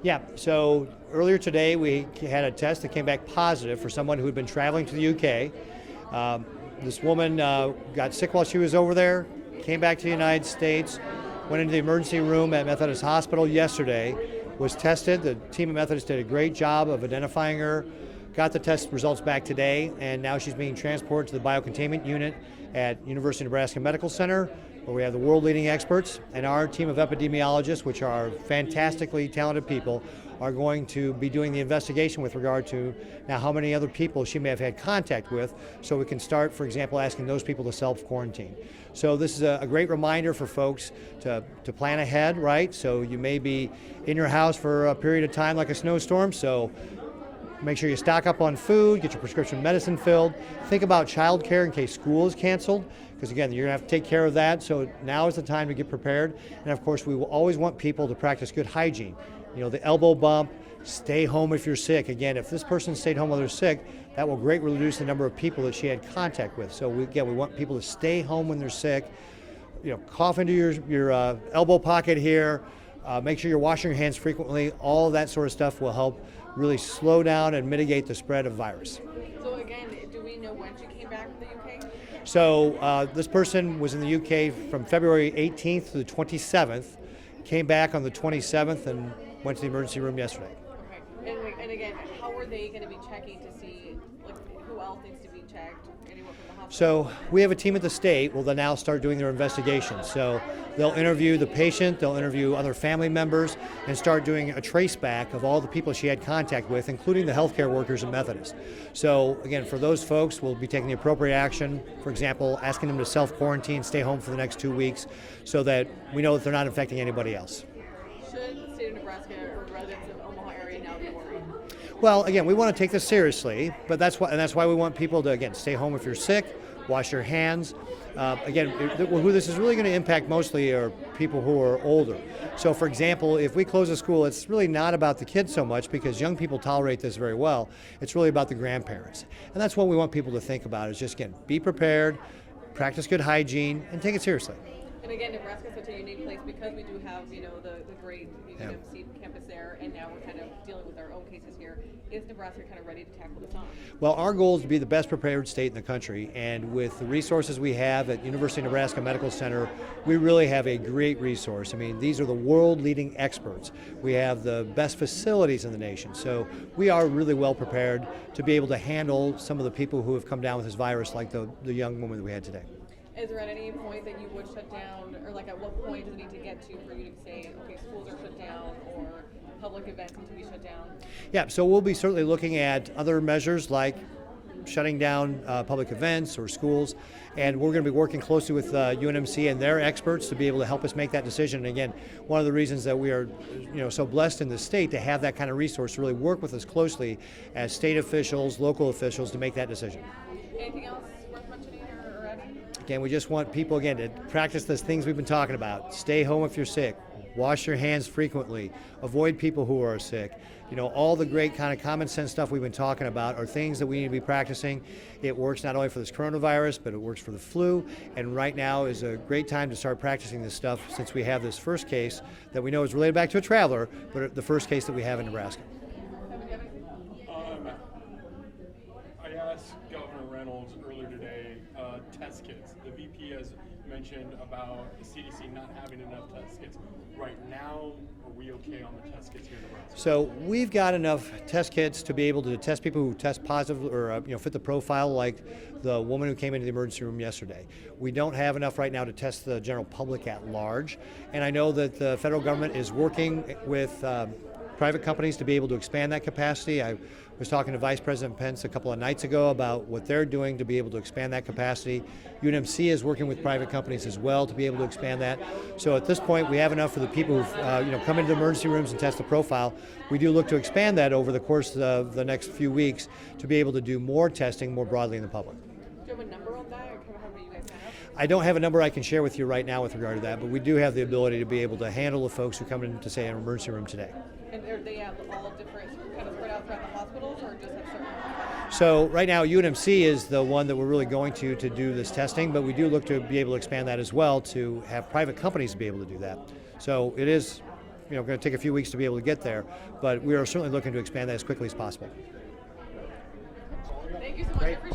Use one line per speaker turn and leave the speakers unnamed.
Yeah, so earlier today we had a test that came back positive for someone who had been traveling to the UK. This woman got sick while she was over there, came back to the United States, went into the emergency room at Methodist Hospital yesterday, was tested. The team at Methodist did a great job of identifying her, got the test results back today, and now she's being transported to the biocontainment unit at University of Nebraska Medical Center, where we have the world-leading experts, and our team of epidemiologists, which are fantastically talented people, are going to be doing the investigation with regard to now how many other people she may have had contact with, so we can start, for example, asking those people to self-quarantine. So this is a great reminder for folks to plan ahead, right? So you may be in your house for a period of time like a snowstorm, so make sure you stock up on food, get your prescription medicine filled. Think about childcare in case school is canceled, because again, you're going to have to take care of that. So now is the time to get prepared. And of course, we will always want people to practice good hygiene. You know, the elbow bump, stay home if you're sick. Again, if this person stayed home while they're sick, that will greatly reduce the number of people that she had contact with. So we want people to stay home when they're sick. You know, cough into your elbow pocket here. Make sure you're washing your hands frequently. All of that sort of stuff will help really slow down and mitigate the spread of virus.
So again, do we know when she came back from the UK?
So this person was in the UK from February 18th to the 27th, came back on the 27th and went to the emergency room yesterday.
Okay. And again, how are they going to be checking to see who else needs to be checked? Anyone from the hospital?
So we have a team at the state. Will then now start doing their investigation. So they'll interview the patient, they'll interview other family members, and start doing a trace back of all the people she had contact with, including the healthcare workers at Methodist. So again, for those folks, we'll be taking the appropriate action. For example, asking them to self-quarantine, stay home for the next 2 weeks, so that we know that they're not infecting anybody else.
Should the state of Nebraska or residents of Omaha area now be worried?
Well, again, we want to take this seriously, but that's why we want people to, again, stay home if you're sick, wash your hands. Who this is really going to impact mostly are people who are older. So, for example, if we close a school, it's really not about the kids so much because young people tolerate this very well. It's really about the grandparents. And that's what we want people to think about is just, again, be prepared, practice good hygiene, and take it seriously.
And again, Nebraska is such a unique place because we do have, the great UMC campus there, and now we're kind of dealing with our own cases here. Is Nebraska kind of ready to tackle this on?
Well, our goal is to be the best prepared state in the country, and with the resources we have at University of Nebraska Medical Center, we really have a great resource. I mean, these are the world-leading experts. We have the best facilities in the nation, so we are really well prepared to be able to handle some of the people who have come down with this virus, like the young woman that we had today.
Is there at any point that you would shut down, or at what point does it need to get to for you to say, okay, schools are shut down or public events need to be shut down?
Yeah, so we'll be certainly looking at other measures like shutting down public events or schools, and we're going to be working closely with UNMC and their experts to be able to help us make that decision. And again, one of the reasons that we are so blessed in the state to have that kind of resource to really work with us closely as state officials, local officials to make that decision.
Anything else worth mentioning or adding?
Again, we just want people, again, to practice those things we've been talking about. Stay home if you're sick. Wash your hands frequently. Avoid people who are sick. All the great kind of common sense stuff we've been talking about are things that we need to be practicing. It works not only for this coronavirus, but it works for the flu. And right now is a great time to start practicing this stuff since we have this first case that we know is related back to a traveler, but the first case that we have in Nebraska.
I asked Governor Reynolds earlier today, test kits. The VP has mentioned about the CDC not having enough test kits. Right now, are we okay on the test kits here in Nebraska?
So we've got enough test kits to be able to test people who test positive or fit the profile, like the woman who came into the emergency room yesterday. We don't have enough right now to test the general public at large, and I know that the federal government is working with private companies to be able to expand that capacity. I was talking to Vice President Pence a couple of nights ago about what they're doing to be able to expand that capacity. UNMC is working with private companies as well to be able to expand that. So at this point, we have enough for the people who come into the emergency rooms and test the profile. We do look to expand that over the course of the next few weeks to be able to do more testing more broadly in the public.
Do you have a number on that, or how many you guys have?
I don't have a number I can share with you right now with regard to that, but we do have the ability to be able to handle the folks who come into, say, an emergency room today.
And are they all different, kind of spread out throughout the hospitals, or just have certain?
So right now, UNMC is the one that we're really going to do this testing, but we do look to be able to expand that as well to have private companies be able to do that. So it is going to take a few weeks to be able to get there, but we are certainly looking to expand that as quickly as possible.
Thank you so much. I
Great.
appreciate